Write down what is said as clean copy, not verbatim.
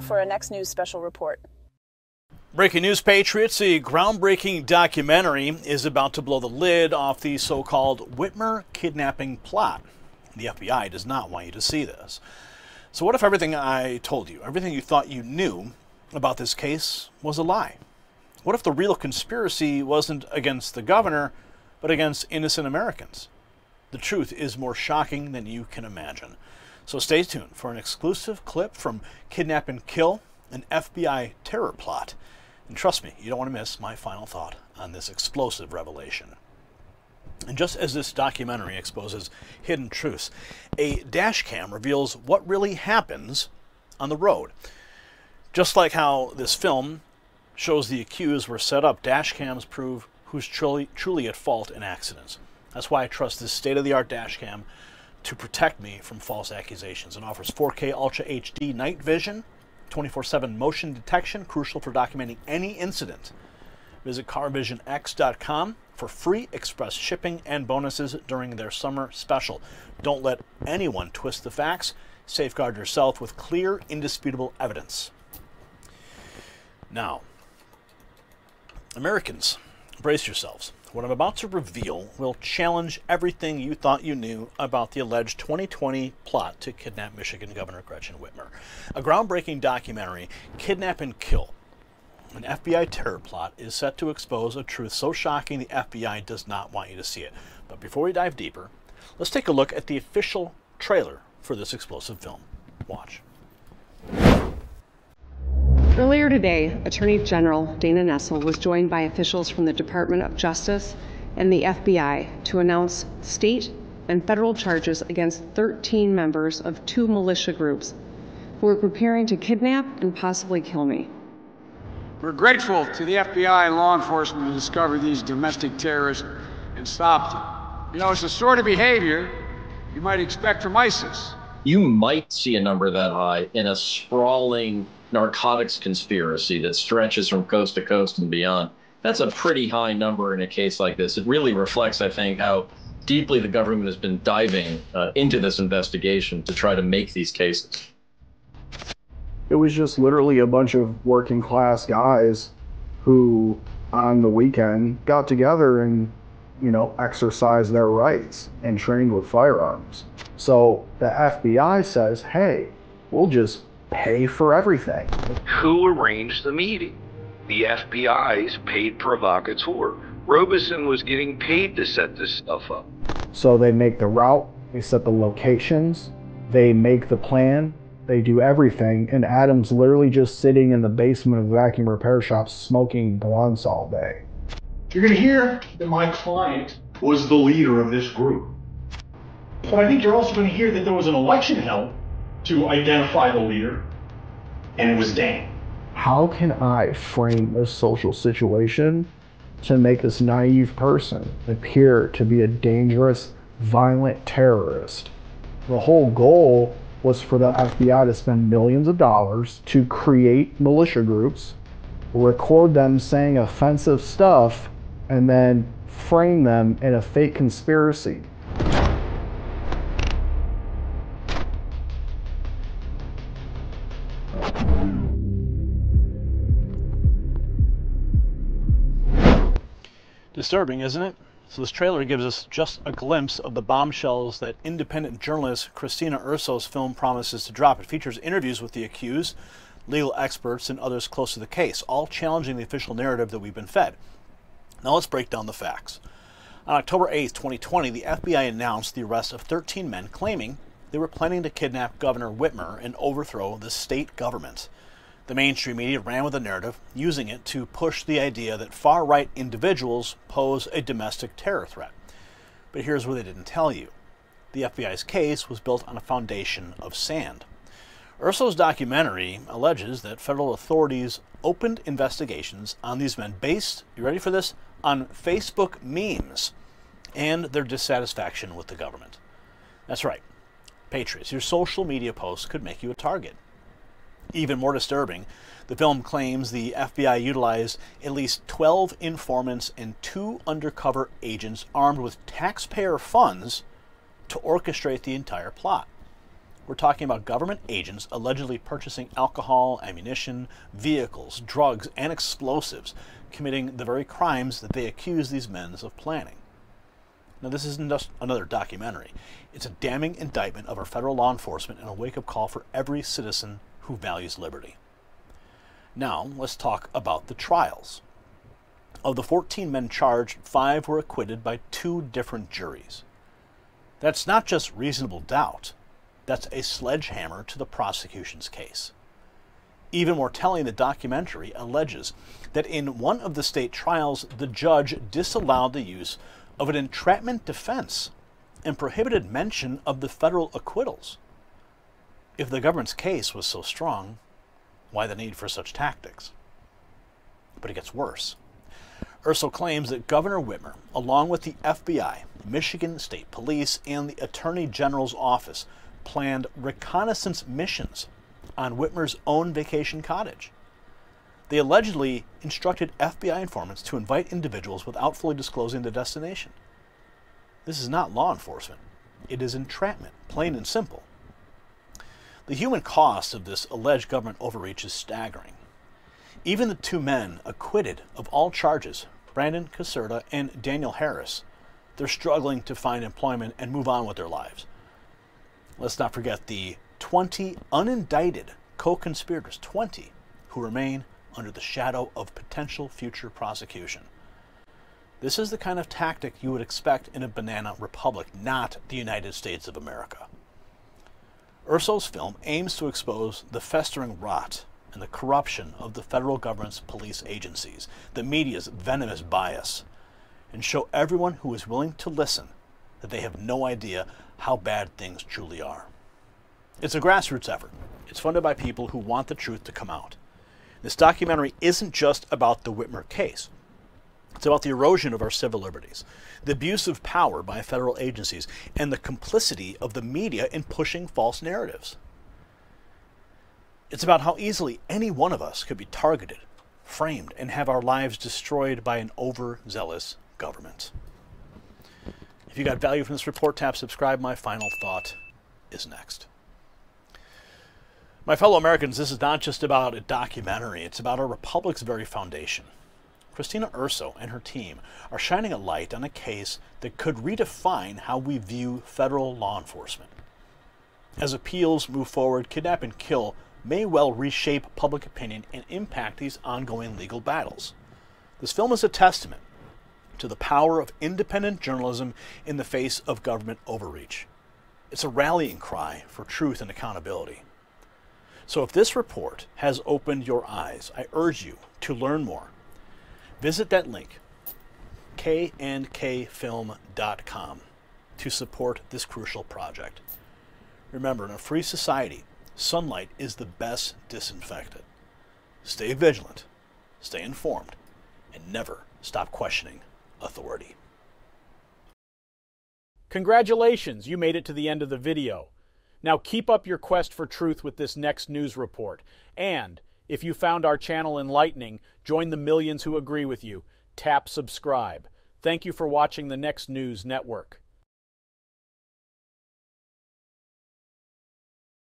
now for a Next News special report. Breaking news, Patriots. A groundbreaking documentary is about to blow the lid off the so-called Whitmer kidnapping plot. The FBI does not want you to see this. So what if everything I told you, everything you thought you knew about this case was a lie? What if the real conspiracy wasn't against the governor, but against innocent Americans? The truth is more shocking than you can imagine. So stay tuned for an exclusive clip from Kidnap and Kill, an FBI terror plot. And trust me, you don't want to miss my final thought on this explosive revelation. And just as this documentary exposes hidden truths, a dash cam reveals what really happens on the road. Just like how this film shows the accused were set up, dash cams prove who's truly at fault in accidents. That's why I trust this state-of-the-art dash cam to protect me from false accusations. It offers 4K Ultra HD night vision, 24/7 motion detection, crucial for documenting any incident. Visit carvisionx.com for free express shipping and bonuses during their summer special. Don't let anyone twist the facts. Safeguard yourself with clear, indisputable evidence. Now, Americans, brace yourselves. What I'm about to reveal will challenge everything you thought you knew about the alleged 2020 plot to kidnap Michigan Governor Gretchen Whitmer. A groundbreaking documentary, Kidnap and Kill, an FBI terror plot, is set to expose a truth so shocking the FBI does not want you to see it. But before we dive deeper, let's take a look at the official trailer for this explosive film. Watch. Earlier today, Attorney General Dana Nessel was joined by officials from the Department of Justice and the FBI to announce state and federal charges against 13 members of 2 militia groups who were preparing to kidnap and possibly kill me. We're grateful to the FBI and law enforcement who discovered these domestic terrorists and stopped them. You know, it's the sort of behavior you might expect from ISIS. You might see a number that high in a sprawling narcotics conspiracy that stretches from coast to coast and beyond. That's a pretty high number in a case like this. It really reflects, I think, how deeply the government has been diving into this investigation to try to make these cases. It was just literally a bunch of working class guys who, on the weekend, got together and, exercised their rights and trained with firearms. So the FBI says, hey, we'll just pay for everything. Who arranged the meeting? The FBI's paid provocateur. Robeson was getting paid to set this stuff up. So they make the route, they set the locations, they make the plan, they do everything, and Adam's literally just sitting in the basement of a vacuum repair shop smoking blunts all day. You're going to hear that my client was the leader of this group. But I think you're also going to hear that there was an election held to identify the leader, and it was Dan. How can I frame this social situation to make this naive person appear to be a dangerous, violent terrorist? The whole goal was for the FBI to spend millions of dollars to create militia groups, record them saying offensive stuff, and then frame them in a fake conspiracy. Disturbing, isn't it? So this trailer gives us just a glimpse of the bombshells that independent journalist Christina Urso's film promises to drop. It features interviews with the accused, legal experts, and others close to the case, all challenging the official narrative that we've been fed. Now let's break down the facts. On October 8th, 2020, the FBI announced the arrest of 13 men claiming they were planning to kidnap Governor Whitmer and overthrow the state government. The mainstream media ran with the narrative, using it to push the idea that far-right individuals pose a domestic terror threat. But here's what they didn't tell you. The FBI's case was built on a foundation of sand. Urso's documentary alleges that federal authorities opened investigations on these men based, you ready for this, on Facebook memes and their dissatisfaction with the government. That's right. Patriots, your social media posts could make you a target. Even more disturbing, the film claims the FBI utilized at least 12 informants and 2 undercover agents armed with taxpayer funds to orchestrate the entire plot. we're talking about government agents allegedly purchasing alcohol, ammunition, vehicles, drugs, and explosives, committing the very crimes that they accuse these men of planning. Now, this isn't just another documentary. It's a damning indictment of our federal law enforcement and a wake-up call for every citizen who values liberty. Now, let's talk about the trials. Of the 14 men charged, 5 were acquitted by 2 different juries. That's not just reasonable doubt. That's a sledgehammer to the prosecution's case. Even more telling, the documentary alleges that in one of the state trials, the judge disallowed the use of an entrapment defense and prohibited mention of the federal acquittals. If the government's case was so strong, why the need for such tactics? But it gets worse. Urso claims that Governor Whitmer, along with the FBI, Michigan State Police, and the Attorney General's office, planned reconnaissance missions on Whitmer's own vacation cottage. They allegedly instructed FBI informants to invite individuals without fully disclosing the destination. This is not law enforcement. It is entrapment, plain and simple. The human cost of this alleged government overreach is staggering. Even the 2 men acquitted of all charges, Brandon Caserta and Daniel Harris, they're struggling to find employment and move on with their lives. Let's not forget the 20 unindicted co-conspirators, 20, who remain under the shadow of potential future prosecution. This is the kind of tactic you would expect in a banana republic, not the United States of America. Urso's film aims to expose the festering rot and the corruption of the federal government's police agencies, the media's venomous bias, and show everyone who is willing to listen that they have no idea how bad things truly are. It's a grassroots effort. It's funded by people who want the truth to come out. This documentary isn't just about the Whitmer case. It's about the erosion of our civil liberties, the abuse of power by federal agencies, and the complicity of the media in pushing false narratives. It's about how easily any one of us could be targeted, framed, and have our lives destroyed by an overzealous government. If you got value from this report, tap subscribe. My final thought is next. My fellow Americans, this is not just about a documentary. It's about our republic's very foundation. Christina Urso and her team are shining a light on a case that could redefine how we view federal law enforcement. As appeals move forward, Kidnap and Kill may well reshape public opinion and impact these ongoing legal battles. This film is a testament to the power of independent journalism in the face of government overreach. It's a rallying cry for truth and accountability. So if this report has opened your eyes, I urge you to learn more. Visit that link, kandkfilm.com, to support this crucial project. Remember, in a free society, sunlight is the best disinfectant. Stay vigilant, stay informed, and never stop questioning authority. Congratulations, you made it to the end of the video. Now keep up your quest for truth with this next news report. And if you found our channel enlightening, join the millions who agree with you. Tap subscribe. Thank you for watching the Next News Network.